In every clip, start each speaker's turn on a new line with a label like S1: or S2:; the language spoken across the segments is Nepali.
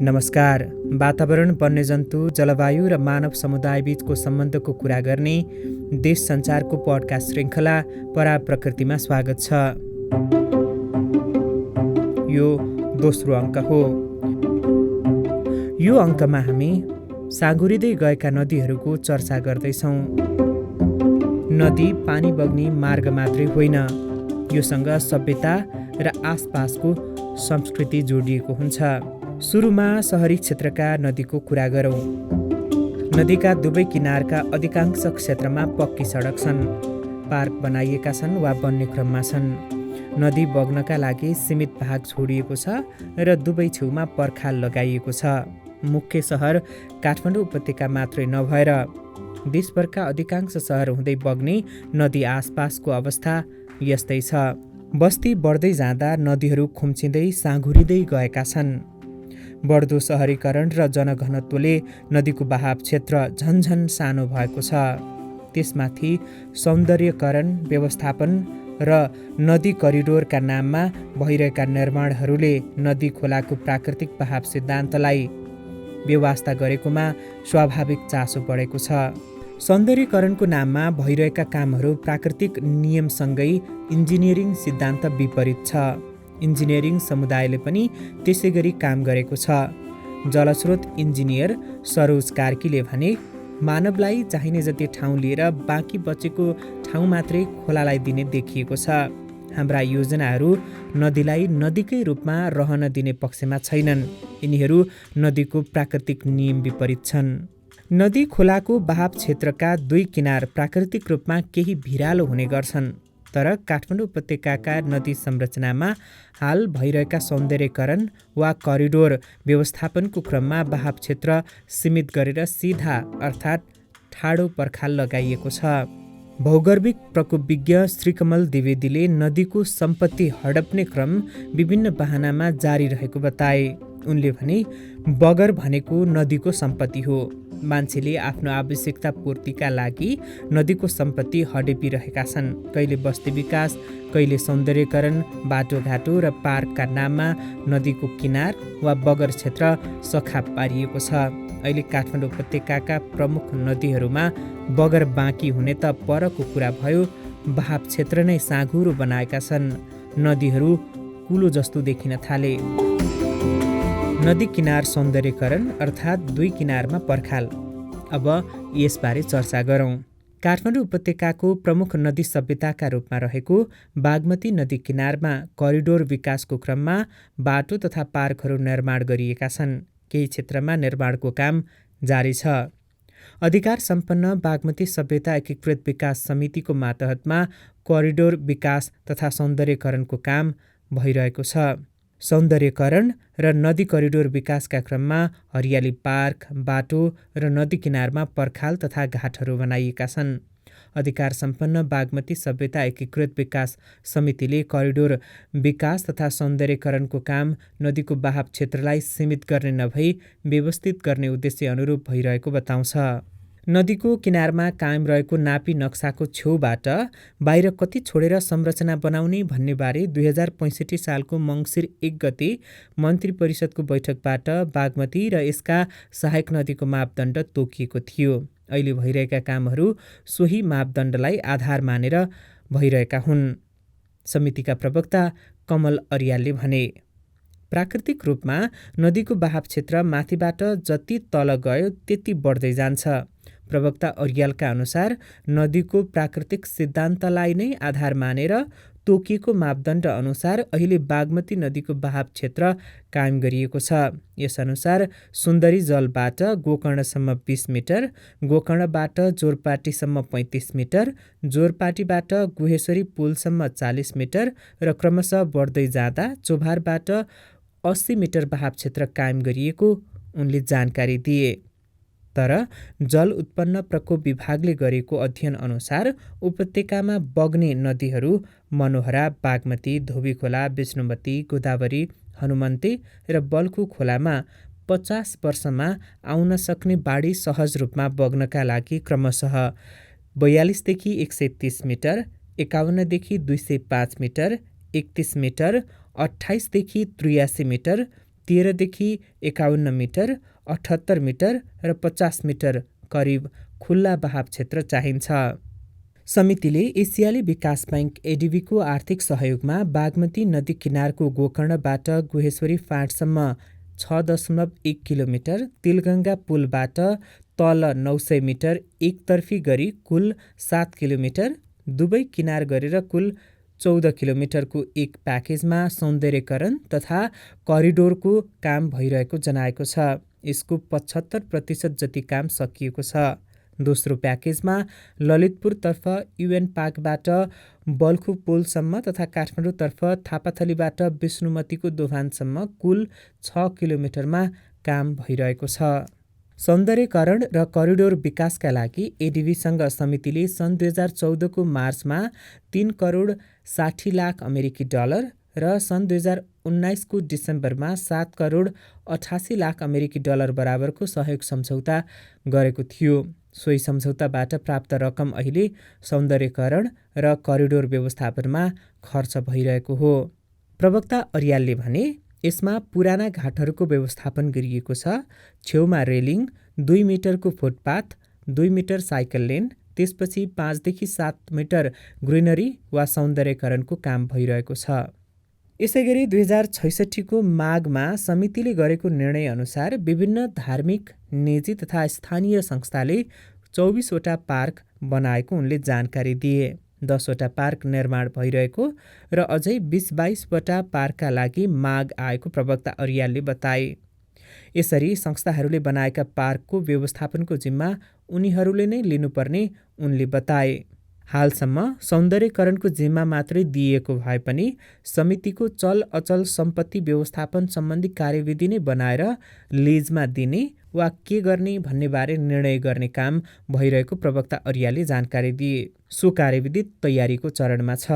S1: नमस्कार। वातावरण, वन्यजन्तु, जलवायु र मानव समुदाय बीचको सम्बन्धको कुरा गर्ने देश संचारको पडकास्ट श्रृङ्खला पराग प्रकृतिमा स्वागत छ। यो दोस्रो अङ्क हो। यो अङ्कमा हामी साँगुरिँदै गएका नदीहरूको चर्चा गर्दैछौँ। नदी पानी बग्ने मार्ग मात्रै होइन, योसँग सभ्यता र आसपासको संस्कृति जोडिएको हुन्छ। सुरुमा सहरी क्षेत्रका नदीको कुरा गरौँ। नदीका दुवै किनारका अधिकांश क्षेत्रमा पक्की सडक छन्, पार्क बनाइएका छन् वा बन्ने क्रममा छन्। नदी बग्नका लागि सीमित भाग छोडिएको छ र दुवै छेउमा पर्खाल लगाइएको छ। मुख्य सहर काठमाडौँ उपत्यका मात्रै नभएर देशभरका अधिकांश सहर हुँदै बग्ने नदी आसपासको अवस्था यस्तै छ। बस्ती बढ्दै जाँदा नदीहरू खुम्चिँदै साँघुरिँदै गएका छन्। बढ्दो सहरीकरण र जनघनत्वले नदीको बहाव क्षेत्र झन्झन सानो भएको छ। त्यसमाथि सौन्दर्यकरण, व्यवस्थापन र नदी करिडोरका नाममा भइरहेका निर्माणहरूले नदी खोलाको प्राकृतिक बहाव सिद्धान्तलाई बेवास्ता गरेकोमा स्वाभाविक चासो बढेको छ। सौन्दर्यकरणको नाममा भइरहेका कामहरू प्राकृतिक नियमसँगै इन्जिनियरिङ सिद्धान्त विपरीत छ। इन्जिनियरिङ समुदायले पनि त्यसै गरी काम गरेको छ। जलस्रोत इन्जिनियर सरोज कार्कीले भने, मानवलाई चाहिने जति ठाउँ लिएर बाँकी बचेको ठाउँ मात्रै खोलालाई दिने देखिएको छ। हाम्रा योजनाहरू नदीलाई नदीकै रूपमा रहन दिने पक्षमा छैनन्। यिनीहरू नदीको प्राकृतिक नियम विपरीत छन्। नदी खोलाको बहाव क्षेत्रका दुई किनार प्राकृतिक रूपमा केही भिरालो हुने गर्छन्, तर काठमाडौँ उपत्यकाका नदी संरचनामा हाल भइरहेका सौन्दर्यकरण वा करिडोर व्यवस्थापनको क्रममा बहाव क्षेत्र सीमित गरेर सिधा अर्थात् ठाडो पर्खाल लगाइएको छ। भौगर्भिक प्रकोपविज्ञ श्रीकमल द्विवेदीले नदीको सम्पत्ति हडप्ने क्रम विभिन्न बहानामा जारी रहेको बताए। उनले भने, बगर भनेको नदीको सम्पत्ति हो। मान्छेले आफ्नो आवश्यकता पूर्तिका लागि नदीको सम्पत्ति हडेपिरहेका छन्। कहिले बस्ती विकास, कहिले सौन्दर्यकरण, बाटोघाटो र पार्कका नाममा नदीको किनार वा बगर क्षेत्र सखाप पारिएको छ। अहिले काठमाडौँ उपत्यकाका प्रमुख नदीहरूमा बगर बाँकी हुने त परको कुरा भयो, बहाव क्षेत्र नै साँघुरो बनाएका छन्। नदीहरू कुलो जस्तो देखिन थाले। नदी किनार सौन्दर्यकरण अर्थात् दुई किनारमा पर्खाल। अब यसबारे चर्चा गरौँ। काठमाडौँ उपत्यकाको प्रमुख नदी सभ्यताका रूपमा रहेको बागमती नदी किनारमा करिडोर विकासको क्रममा बाटो तथा पार्कहरू निर्माण गरिएका छन्। केही क्षेत्रमा निर्माणको काम जारी छ। अधिकार सम्पन्न बागमती सभ्यता एकीकृत विकास समितिको मातहतमा करिडोर विकास तथा सौन्दर्यकरणको काम भइरहेको छ। सौन्दर्यकरण र नदी करिडोर विकासका क्रममा हरियाली पार्क, बाटो र नदी किनारमा पर्खाल तथा घाटहरू बनाइएका छन्। अधिकार सम्पन्न बागमती सभ्यता एकीकृत विकास समितिले करिडोर विकास तथा सौन्दर्यकरणको काम नदीको बहाव क्षेत्रलाई सीमित गर्ने नभई व्यवस्थित गर्ने उद्देश्य अनुरूप भइरहेको बताउँछ। नदीको किनारमा कायम रहेको नापी नक्साको छेउबाट बाहिर कति छोडेर संरचना बनाउने भन्नेबारे 2065 सालको मङ्सिर 1 गते मन्त्री परिषदको बैठकबाट बागमती र यसका सहायक नदीको मापदण्ड तोकिएको थियो। अहिले भइरहेका कामहरू सोही मापदण्डलाई आधार मानेर भइरहेका हुन्। समितिका प्रवक्ता कमल अर्यालले भने, प्राकृतिक रूपमा नदीको बहाव क्षेत्र माथिबाट जति तल गयो त्यति बढ्दै जान्छ। प्रवक्ता अर्यालका अनुसार नदीको प्राकृतिक सिद्धान्तलाई नै आधार मानेर तोकिएको मापदण्ड अनुसार अहिले बागमती नदीको बहाव क्षेत्र कायम गरिएको छ। यसअनुसार सुन्दरी जलबाट गोकर्णसम्म 20 मिटर, गोकर्णबाट जोरपाटीसम्म 35 मिटर, जोरपाटीबाट गुहेश्वरी पुलसम्म 40 मिटर र क्रमशः बढ्दै जाँदा चोभारबाट 80 मिटर बहाव क्षेत्र कायम गरिएको उनले जानकारी दिए। तर जल उत्पन्न प्रकोप विभागले गरेको अध्ययन अनुसार उपत्यकामा बग्ने नदीहरू मनोहरा, बागमती, धोबीखोला, विष्णुमती, गोदावरी, हनुमन्ते र बल्खु खोलामा 50 वर्षमा आउन सक्ने बाढी सहज रूपमा बग्नका लागि क्रमशः 42 देखि 130 मिटर, 51 देखि 205 मिटर, 31 मिटर, 28 देखि 83 मिटर, 13देखि 51 मिटर, 78 मिटर र 50 मिटर करिब खुल्ला बहाव क्षेत्र चाहिन्छ। समितिले एसियाली विकास बैंक एडिबीको आर्थिक सहयोगमा बागमती नदी किनारको गोकर्णबाट गुहेश्वरी फाँटसम्म 6.1 किलोमिटर, तिलगङ्गा पुलबाट तल 900 मिटर एकतर्फी गरी कुल 7 किलोमिटर, दुवै किनार गरेर कुल 14 किलोमिटरको एक प्याकेजमा सौन्दर्यकरण तथा करिडोरको काम भइरहेको जनाएको छ। यसको 75% जति काम सकिएको छ। दोस्रो प्याकेजमा ललितपुरतर्फ युएन पार्कबाट बल्खु पुलसम्म तथा काठमाडौँतर्फ थापाथलीबाट विष्णुमतीको दोभानसम्म कुल 6 किलोमिटरमा काम भइरहेको छ। सौन्दर्यकरण र करिडोर विकासका लागि एडिबीसँग समितिले सन् 2014को मार्चमा 3 करोड 60 लाख अमेरिकी डलर र सन् 2019को डिसेम्बरमा 7 करोड 88 लाख अमेरिकी डलर बराबरको सहयोग सम्झौता गरेको थियो। सोही सम्झौताबाट प्राप्त रकम अहिले सौन्दर्यकरण र करिडोर व्यवस्थापनमा खर्च भइरहेको हो। प्रवक्ता अर्यालले भने यसमा पुराना घाटहरूको व्यवस्थापन गरिएको छ। छेउमा रेलिङ, 2 मिटरको फुटपाथ, 2 मिटर साइकल लेन, त्यसपछि 5देखि 7 मिटर ग्रिनरी वा सौन्दर्यकरणको काम भइरहेको छ। यसैगरी 2066को माघमा समितिले गरेको निर्णय अनुसार विभिन्न धार्मिक, निजी तथा स्थानीय संस्थाले 24वटा पार्क बनाएको उनले जानकारी दिए। 10वटा पार्क निर्माण भइरहेको र अझै 20-22वटा पार्कका लागि माग आएको प्रवक्ता अर्यालले बताए। यसरी संस्थाहरूले बनाएका पार्कको व्यवस्थापनको जिम्मा उनीहरूले नै लिनुपर्ने उनले बताए। हालसम्म सौन्दर्यकरणको जिम्मा मात्रै दिइएको भए पनि समितिको चल अचल सम्पत्ति व्यवस्थापन सम्बन्धी कार्यविधि नै बनाएर लिजमा दिने वा के गर्ने भन्नेबारे निर्णय गर्ने काम भइरहेको प्रवक्ता अर्यालले जानकारी दिए। सो कार्यविधि तयारीको चरणमा छ।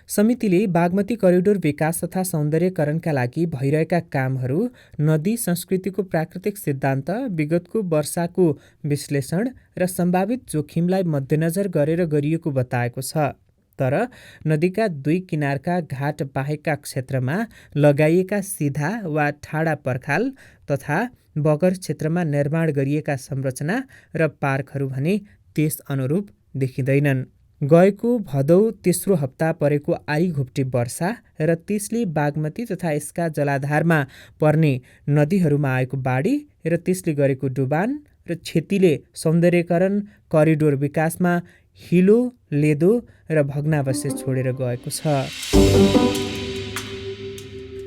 S1: समितिले बागमती करिडोर विकास तथा सौन्दर्यकरणका लागि भइरहेका कामहरू नदी संस्कृतिको प्राकृतिक सिद्धान्त, विगतको वर्षाको विश्लेषण र सम्भावित जोखिमलाई मध्यनजर गरेर गरिएको बताएको छ। तर नदीका 2 किनारका घाट बाहेकका क्षेत्रमा लगाइएका सिधा वा ठाडा पर्खाल तथा बगर क्षेत्रमा निर्माण गरिएका संरचना र पार्कहरू भने त्यस अनुरूप देखिँदैनन्। गएको भदौ तेस्रो हप्ता परेको आइघुप्टे वर्षा र त्यसले बागमती तथा यसका जलाधारमा पर्ने नदीहरूमा आएको बाढी र त्यसले गरेको डुबान र क्षतिले सौन्दर्यकरण करिडोर विकासमा हिलो, लेदो र भग्नावशेष छोडेर गएको छ।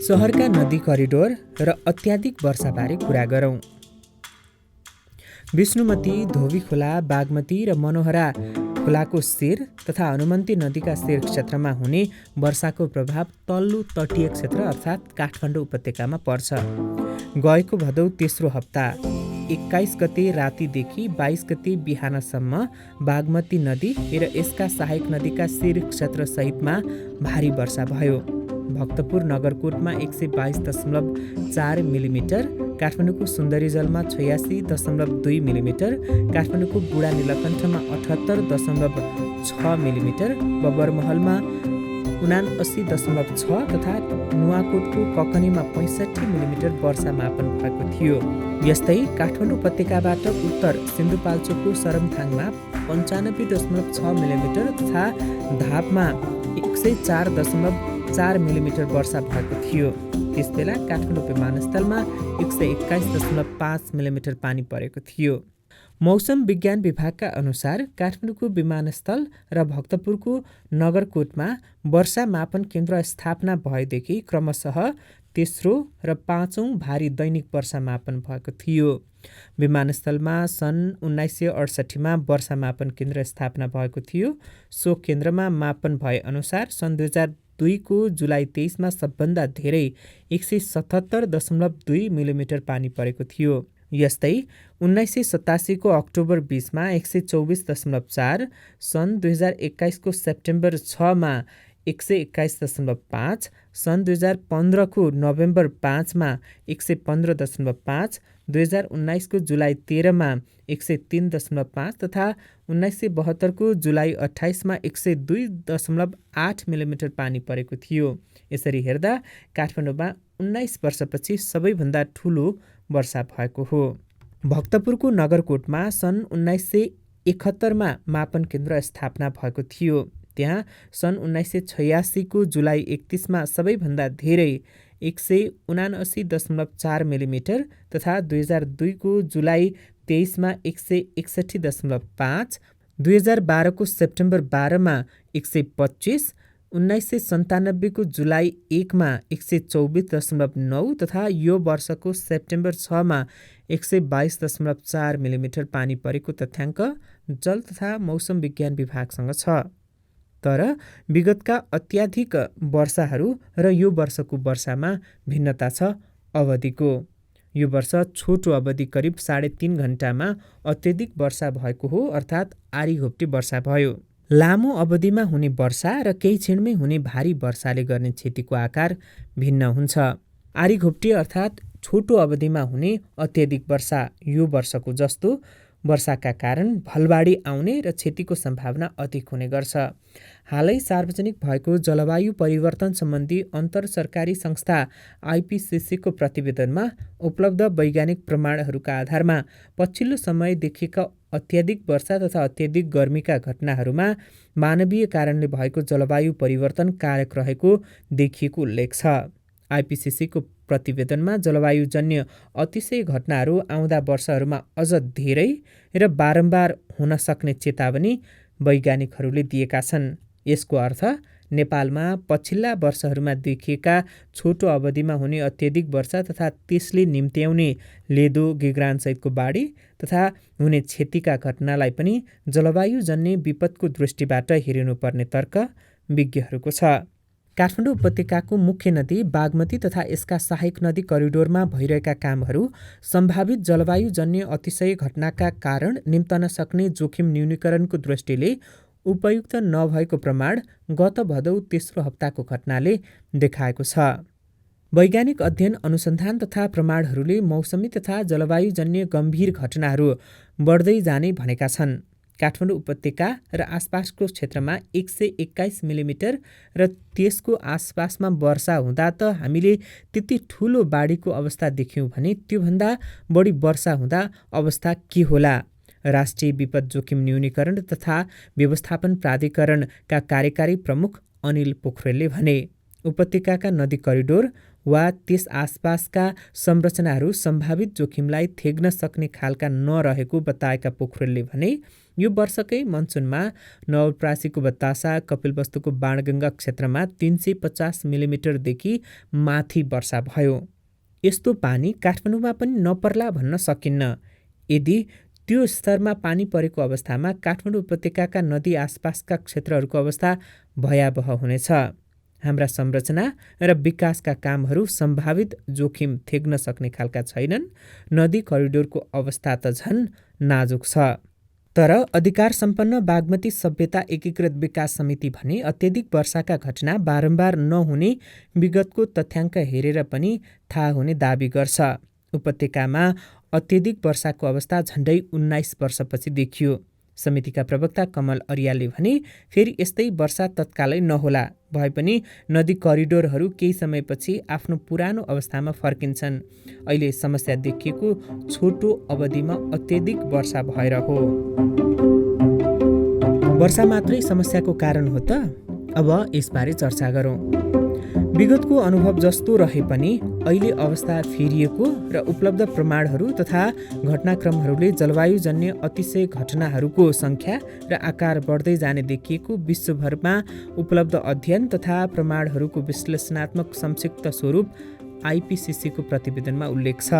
S1: सहरका नदी करिडोर र अत्याधिक वर्षाबारे कुरा गरौँ। विष्णुमती, धोबी खोला, बागमती र मनोहरा खोलाको शेर तथा हनुमन्ती नदीका शेर क्षेत्रमा हुने वर्षाको प्रभाव तल्लो तटीय क्षेत्र अर्थात् काठमाडौँ उपत्यकामा पर्छ। गएको भदौ तेस्रो हप्ता 21 गते रातिदेखि 22 गते बिहानसम्म बागमती नदी र यसका सहायक नदीका शेर क्षेत्र सहितमा भारी वर्षा भयो। भक्तपुर नगरकोटमा 122.4 मिलिमिटर, काठमाडौँको सुन्दरीजलमा 86.2 मिलिमिटर, काठमाडौँको बुढा नीलकण्ठमा 78.6 मिलिमिटर, बबरमहलमा 79.6 तथा नुवाकोटको ककनीमा 65 मिलिमिटर वर्षा मापन भएको थियो। यस्तै काठमाडौँ उपत्यकाबाट उत्तर सिन्धुपाल्चोकको सरमथाङमा 95.6 मिलिमिटर तथा धापमा 104.4 मिलिमिटर वर्षा भएको थियो। त्यसबेला काठमाडौँ विमानस्थलमा 121.5 मिलिमिटर पानी परेको थियो। मौसम विज्ञान विभागका अनुसार काठमाडौँको विमानस्थल र भक्तपुरको नगरकोटमा वर्षा मापन केन्द्र स्थापना भएदेखि क्रमशः तेस्रो र 5औं भारी दैनिक वर्षा मापन भएको थियो। विमानस्थलमा सन् 1968मा वर्षा मापन केन्द्र स्थापना भएको थियो। सो केन्द्रमा मापन भए अनुसार सन् 2002को जुलाई 23मा सबभन्दा धेरै 177.2 मिलिमिटर पानी परेको थियो। यस्तै 1987को अक्टोबर 20मा 124.4, सन् 2021को सेप्टेम्बर 6मा 121.5, सन् 2015को नोभेम्बर 5मा 115.5, 2019को जुलाई 13मा 103.5 तथा 1972को जुलाई 28मा 102.8 मिलिमिटर पानी परेको थियो। यसरी हेर्दा काठमाडौँमा 19 वर्षपछि सबैभन्दा ठुलो वर्षा भएको हो। भक्तपुरको नगरकोटमा सन् 1971मा मापन केन्द्र स्थापना भएको थियो। त्यहाँ सन् 1986को जुलाई 31मा सबैभन्दा धेरै 179.4 मिलिमिटर तथा 2002को जुलाई 23मा 161.5, 2012को सेप्टेम्बर 12मा 125, 1997को जुलाई 1मा 124.9 तथा यो वर्षको सेप्टेम्बर 6मा 122.4 मिलिमिटर पानी परेको तथ्याङ्क जल तथा मौसम विज्ञान विभागसँग छ। तर विगतका अत्याधिक वर्षाहरू र यो वर्षको वर्षामा भिन्नता छ अवधिको। यो वर्ष छोटो अवधि करिब 3.5 घण्टामा अत्यधिक वर्षा भएको हो, अर्थात् आरीघोप्टी वर्षा भयो। लामो अवधिमा हुने वर्षा र केही क्षणमै हुने भारी वर्षाले गर्ने क्षतिको आकार भिन्न हुन्छ। आरीघोप्टी अर्थात् छोटो अवधिमा हुने अत्यधिक वर्षा यो वर्षको जस्तो वर्षाका कारण भलबाढी आउने र क्षतिको सम्भावना अधिक हुने गर्छ। हालै सार्वजनिक भएको जलवायु परिवर्तन सम्बन्धी अन्तर सरकारी संस्था आइपिसिसीको प्रतिवेदनमा उपलब्ध वैज्ञानिक प्रमाणहरूका आधारमा पछिल्लो समय देखिएका अत्याधिक वर्षा तथा अत्याधिक गर्मीका घटनाहरूमा मानवीय कारणले भएको जलवायु परिवर्तन कारक रहेको देखिएको उल्लेख छ। आइपिसिसीको प्रतिवेदनमा जलवायुजन्य अतिशय घटनाहरू आउँदा वर्षहरूमा अझ धेरै र बारम्बार हुन सक्ने चेतावनी वैज्ञानिकहरूले दिएका छन्। यसको अर्थ नेपालमा पछिल्ला वर्षहरूमा देखिएका छोटो अवधिमा हुने अत्यधिक वर्षा तथा त्यसले निम्त्याउने लेदो गिगरानसहितको बाढी तथा हुने क्षतिका घटनालाई पनि जलवायुजन्य विपदको दृष्टिबाट हेरिनुपर्ने तर्क विज्ञहरूको छ। काठमाडौँ उपत्यकाको मुख्य नदी बागमती तथा यसका सहायक नदी करिडोरमा भइरहेका कामहरू सम्भावित जलवायुजन्य अतिशय घटनाका कारण निम्तन सक्ने जोखिम न्यूनीकरणको दृष्टिले उपयुक्त नभएको प्रमाण गत भदौ तेस्रो हप्ताको घटनाले देखाएको छ। वैज्ञानिक अध्ययन अनुसन्धान तथा प्रमाणहरूले मौसमी तथा जलवायुजन्य गम्भीर घटनाहरू बढ्दै जाने भनेका छन्। काठमाडौँ उपत्यका र आसपासको क्षेत्रमा 121 मिलिमिटर र त्यसको आसपासमा वर्षा हुँदा त हामीले त्यति ठुलो बाढीको अवस्था देख्यौँ भने त्योभन्दा बढी वर्षा हुँदा अवस्था के होला? राष्ट्रिय विपद जोखिम न्यूनीकरण तथा व्यवस्थापन प्राधिकरणका कार्यकारी प्रमुख अनिल पोखरेलले भने। उपत्यकाका नदी करिडोर वा त्यस आसपासका संरचनाहरू सम्भावित जोखिमलाई थेग्न सक्ने खालका नरहेको बताएका पोखरेलले भने यो वर्षकै मनसुनमा नवलपरासीको बतासा, कपिलवस्तुको बाणगङ्गा क्षेत्रमा 350 मिलिमिटरदेखि माथि वर्षा भयो। यस्तो पानी काठमाडौँमा पनि नपर्ला भन्न सकिन्न। यदि त्यो स्तरमा पानी परेको अवस्थामा काठमाडौँ उपत्यकाका नदी आसपासका क्षेत्रहरूको अवस्था भयावह हुनेछ। हाम्रा संरचना र विकासका कामहरू सम्भावित जोखिम थेग्न सक्ने खालका छैनन्। नदी करिडोरको अवस्था त झन् नाजुक छ। तर अधिकार सम्पन्न बागमती सभ्यता एकीकृत विकास समिति भने अत्यधिक वर्षाका घटना बारम्बार नहुने विगतको तथ्याङ्क हेरेर पनि थाहा हुने दाबी गर्छ। उपत्यकामा अत्यधिक वर्षाको अवस्था झन्डै 19 वर्षपछि देखियो। समितिका प्रवक्ता कमल अरियालले भने फेरि यस्तै वर्षा तत्कालै नहोला, भए पनि नदी करिडोरहरू केही समयपछि आफ्नो पुरानो अवस्थामा फर्किन्छन्। अहिले समस्या देखिएको छोटो अवधिमा अत्यधिक वर्षा भएर हो। वर्षा मात्रै समस्याको कारण हो त? अब यसबारे चर्चा गरौँ। विगतको अनुभव जस्तो रहे पनि अहिले अवस्था फेरिएको र उपलब्ध प्रमाणहरू तथा घटनाक्रमहरूले जलवायुजन्य अतिशय घटनाहरूको सङ्ख्या र आकार बढ्दै जाने देखिएको विश्वभरमा उपलब्ध अध्ययन तथा प्रमाणहरूको विश्लेषणात्मक संक्षिप्त स्वरूप आइपिसिसीको प्रतिवेदनमा उल्लेख छ।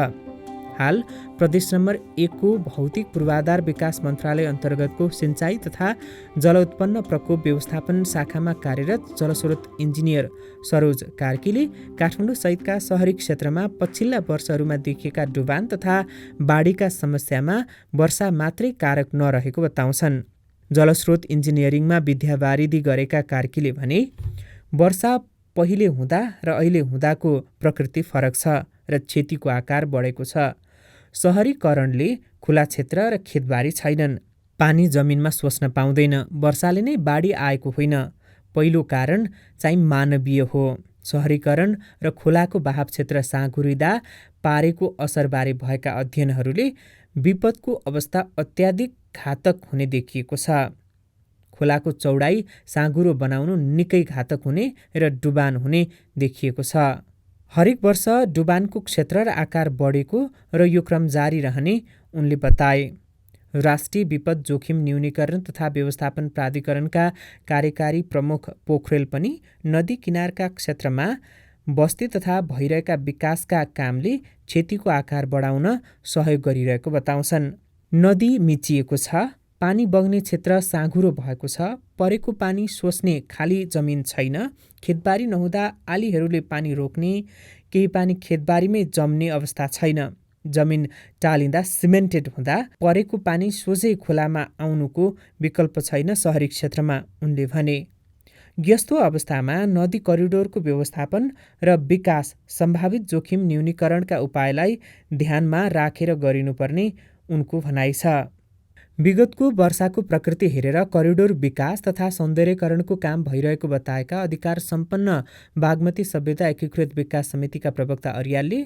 S1: हाल प्रदेश नम्बर 1 को भौतिक पूर्वाधार विकास मन्त्रालय अन्तर्गतको सिँचाइ तथा जल उत्पन्न प्रकोप व्यवस्थापन शाखामा कार्यरत जलस्रोत इन्जिनियर सरोज कार्कीले काठमाडौँ सहितका सहरी क्षेत्रमा पछिल्ला वर्षहरूमा देखिएका डुबान तथा बाढीका समस्यामा वर्षा मात्रै कारक नरहेको बताउँछन्। जलस्रोत इन्जिनियरिङमा विद्यावारिधि गरेका कार्कीले भने वर्षा पहिले हुँदा र अहिले हुँदाको प्रकृति फरक छ र क्षतिको आकार बढेको छ। सहरीकरणले खुला क्षेत्र र खेतबारी छैनन्। पानी जमिनमा सोच्न पाउँदैन। वर्षाले नै बाढी आएको होइन। पहिलो कारण चाहिँ मानवीय हो। सहरीकरण र खोलाको बहाव क्षेत्र साँघुरिँदा पारेको असरबारे भएका अध्ययनहरूले विपदको अवस्था अत्याधिक घातक हुने देखिएको छ। खोलाको चौडाइ साँघुरो बनाउनु निकै घातक हुने र डुबान हुने देखिएको छ। हरेक वर्ष डुबानको क्षेत्र र आकार बढेको र यो क्रम जारी रहने उनले बताए। राष्ट्रिय विपद जोखिम न्यूनीकरण तथा व्यवस्थापन प्राधिकरणका कार्यकारी प्रमुख पोखरेल पनि नदी किनारका क्षेत्रमा बस्ती तथा भइरहेका विकासका कामले क्षतिको आकार बढाउन सहयोग गरिरहेको बताउँछन्। नदी मिचिएको छ, पानी बग्ने क्षेत्र साँघुरो भएको छ, परेको पानी सोच्ने खाली जमिन छैन, खेतबारी नहुँदा आलीहरूले पानी रोक्ने, केही पानी खेतबारीमै जम्ने अवस्था छैन, जमिन टालिँदा सिमेन्टेड हुँदा परेको पानी सोझै खोलामा आउनुको विकल्प छैन सहरी क्षेत्रमा, उनले भने। यस्तो अवस्थामा नदी करिडोरको व्यवस्थापन र विकास सम्भावित जोखिम न्यूनीकरणका उपायलाई ध्यानमा राखेर गरिनुपर्ने उनको भनाइ छ। विगतको वर्षाको प्रकृति हेरेर करिडोर विकास तथा सौन्दर्यकरणको काम भइरहेको बताएका अधिकार सम्पन्न बागमती सभ्यता एकीकृत विकास समितिका प्रवक्ता अर्यालले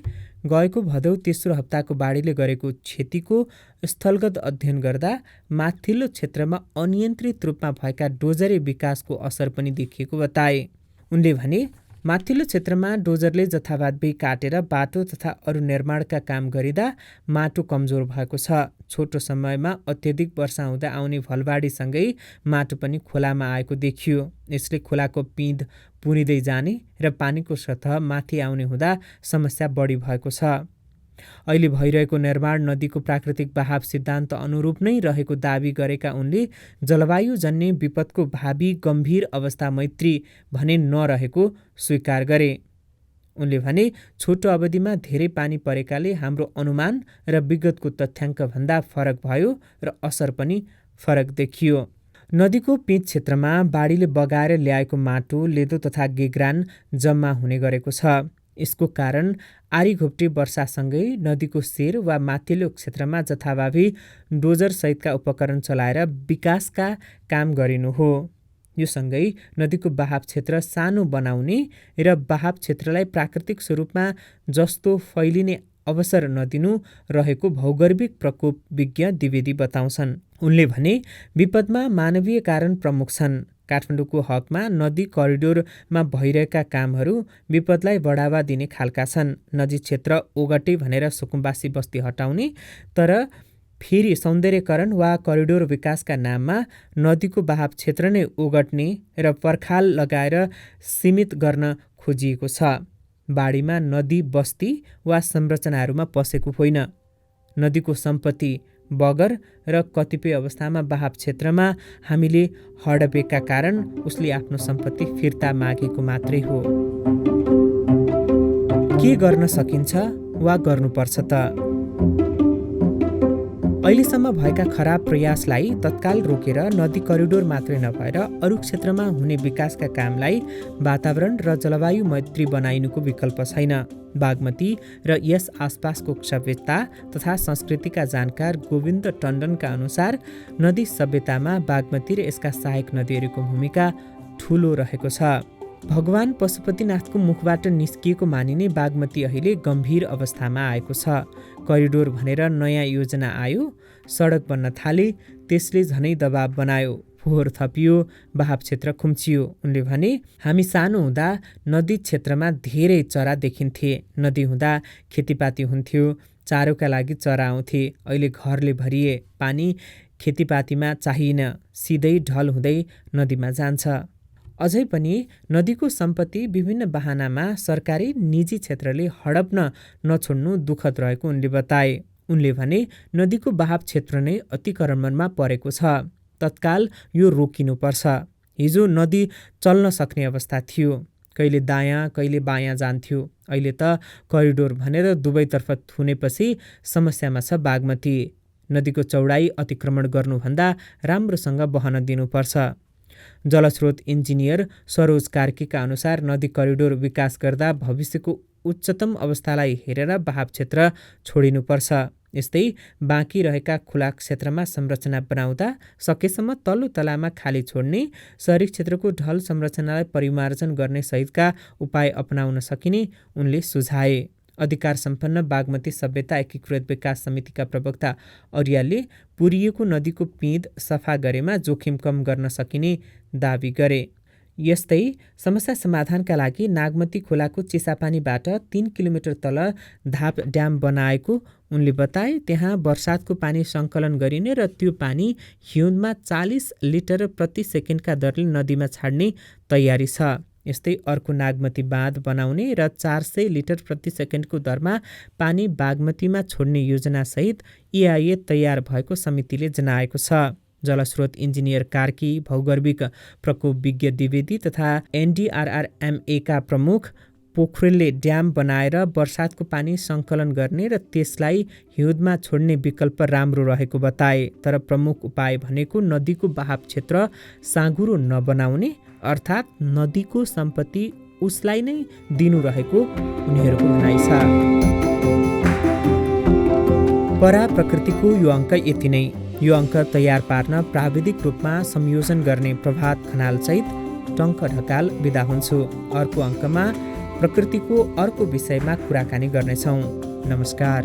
S1: गएको भदौ तेस्रो हप्ताको बाढीले गरेको क्षतिको स्थलगत अध्ययन गर्दा माथिल्लो क्षेत्रमा अनियन्त्रित रूपमा भएका डोजरे विकासको असर पनि देखिएको बताए। उनले भने माथिल्लो क्षेत्रमा डोजरले जथाभावी काटेर बाटो तथा अरू निर्माणका काम गरिँदा माटो कमजोर भएको छ। छोटो समयमा अत्यधिक वर्षा हुँदा आउने भलबाढीसँगै माटो पनि खोलामा आएको देखियो। यसले खोलाको पिँध पुरिँदै जाने र पानीको सतह माथि आउने हुँदा समस्या बढी भएको छ। अहिले भइरहेको निर्माण नदीको प्राकृतिक बहाव सिद्धान्त अनुरूप नै रहेको दावी गरेका उनले जलवायुजन्य विपदको भावी गम्भीर अवस्था मैत्री भने नरहेको स्वीकार गरे। उनले भने छोटो अवधिमा धेरै पानी परेकाले हाम्रो अनुमान र विगतको तथ्याङ्कभन्दा फरक भयो र असर पनि फरक देखियो। नदीको पिँध क्षेत्रमा बाढीले बगाएर ल्याएको माटो, लेदो तथा गेग्रान जम्मा हुने गरेको छ। यसको कारण आरीघोप्टे वर्षासँगै नदीको सेर वा माथिल्लो क्षेत्रमा जथाभावी डोजरसहितका उपकरण चलाएर विकासका काम गरिनु हो। यो सँगै नदीको बहाव क्षेत्र सानो बनाउने र बहाव क्षेत्रलाई प्राकृतिक स्वरूपमा जस्तो फैलिने अवसर नदिनु रहेको भौगर्भिक प्रकोप विज्ञ द्विवेदी बताउँछन्। उनले भने विपदमा मानवीय कारण प्रमुख छन्। काठमाडौँको हकमा नदी करिडोरमा भइरहेका कामहरू विपदलाई बढावा दिने खालका छन्। नदी क्षेत्र ओगटे भनेर सुकुम्बासी बस्ती हटाउने, तर फेरि सौन्दर्यकरण वा करिडोर विकासका नाममा नदीको बहाव क्षेत्र नै ओगट्ने र पर्खाल लगाएर सीमित गर्न खोजिएको छ। बाढीमा नदी बस्ती वा संरचनाहरूमा पसेको होइन। नदीको सम्पत्ति बगर र कतिपय अवस्थामा बहाव क्षेत्रमा हामीले हडपेका कारण उसले आफ्नो सम्पत्ति फिर्ता मागेको मात्रै हो। के गर्न सकिन्छ वा गर्नुपर्छ त? अहिलेसम्म भएका खराब प्रयासलाई तत्काल रोकेर नदी करिडोर मात्रै नभएर अरू क्षेत्रमा हुने विकासका कामलाई वातावरण र जलवायु मैत्री बनाइनुको विकल्प छैन। बागमती र यस आसपासको सभ्यता तथा संस्कृतिका जानकार गोविन्द टन्डनका अनुसार नदी सभ्यतामा बागमती र यसका सहायक नदीहरूको भूमिका ठूलो रहेको छ। भगवान पशुपतिनाथको मुखबाट निस्किएको मानिने बागमती अहिले गम्भीर अवस्थामा आएको छ। करिडोर भनेर नयाँ योजना आयो, सडक बन्न थाले, त्यसले झनै दबाव बनायो, फोहोर थपियो, बहाव क्षेत्र खुम्चियो। उनले भने हामी सानो हुँदा नदी क्षेत्रमा धेरै चरा देखिन्थे। नदी हुँदा खेतीपाती हुन्थ्यो, चारोका लागि चरा आउँथे। अहिले घरले भरिए, पानी खेतीपातीमा चाहिएन, सिधै ढल हुँदै नदीमा जान्छ। अझै पनि नदीको सम्पत्ति विभिन्न बहानामा सरकारी निजी क्षेत्रले हडप्न नछोड्नु दुःखद रहेको उनले बताए। उनले भने नदीको बहाव क्षेत्र नै अतिक्रमणमा परेको छ। तत्काल यो रोकिनुपर्छ। हिजो नदी चल्न सक्ने अवस्था थियो, कहिले दायाँ कहिले बायाँ जान्थ्यो। अहिले त करिडोर भनेर दुवैतर्फ थुनेपछि समस्यामा छ बागमती। नदीको चौडाइ अतिक्रमण गर्नुभन्दा राम्रोसँग बहन दिनुपर्छ। जलस्रोत इन्जिनियर सरोज कार्कीका अनुसार नदी करिडोर विकास गर्दा भविष्यको उच्चतम अवस्थालाई हेरेर बहाव क्षेत्र छोडिनुपर्छ। यस्तै बाँकी रहेका खुला क्षेत्रमा संरचना बनाउँदा सकेसम्म तल्लो तलामा खाली छोड्ने, शहरी क्षेत्रको ढल संरचनालाई परिमार्जन गर्ने सहितका उपाय अपनाउन सकिने उनले सुझाए। अधिकार सम्पन्न बागमती सभ्यता एकीकृत विकास समितिका प्रवक्ता अर्यालले पुरिएको नदीको पिँध सफा गरेमा जोखिम कम गर्न सकिने दावी गरे। यस्तै समस्या समाधानका लागि नागमती खोलाको चिसापानीबाट 3 किलोमिटर तल धाप ड्याम बनाएको उनले बताए। त्यहाँ वर्षातको पानी सङ्कलन गरिने र त्यो पानी हिउँदमा 40 लिटर प्रति सेकेन्डका दरले नदीमा छाड्ने तयारी छ। यस्तै अर्को नागमती बाँध बनाउने र 400 लिटर प्रति सेकेन्डको दरमा पानी बागमतीमा छोड्ने योजनासहित EIA तयार भएको समितिले जनाएको छ। जलस्रोत इन्जिनियर कार्की, भौगर्भिक प्रकोप विज्ञ द्विवेदी तथा NDRRMA का प्रमुख पोखरेलले ड्याम बनाएर वर्षातको पानी सङ्कलन गर्ने र त्यसलाई हिउँदमा छोड्ने विकल्प राम्रो रहेको बताए। तर प्रमुख उपाय भनेको नदीको बहाव क्षेत्र साँघुरो नबनाउने, अर्थात् नदीको सम्पत्ति उसलाई नै दिनु रहेको उनीहरूको भनाइ छ। परा प्रकृतिको यो अङ्क यति नै। यो अङ्क तयार पार्न प्राविधिक रूपमा संयोजन गर्ने प्रभात खनालसहित टङ्क ढकाल बिदा हुन्छु। अर्को अङ्कमा प्रकृतिको अर्को विषयमा कुराकानी गर्नेछौँ। नमस्कार।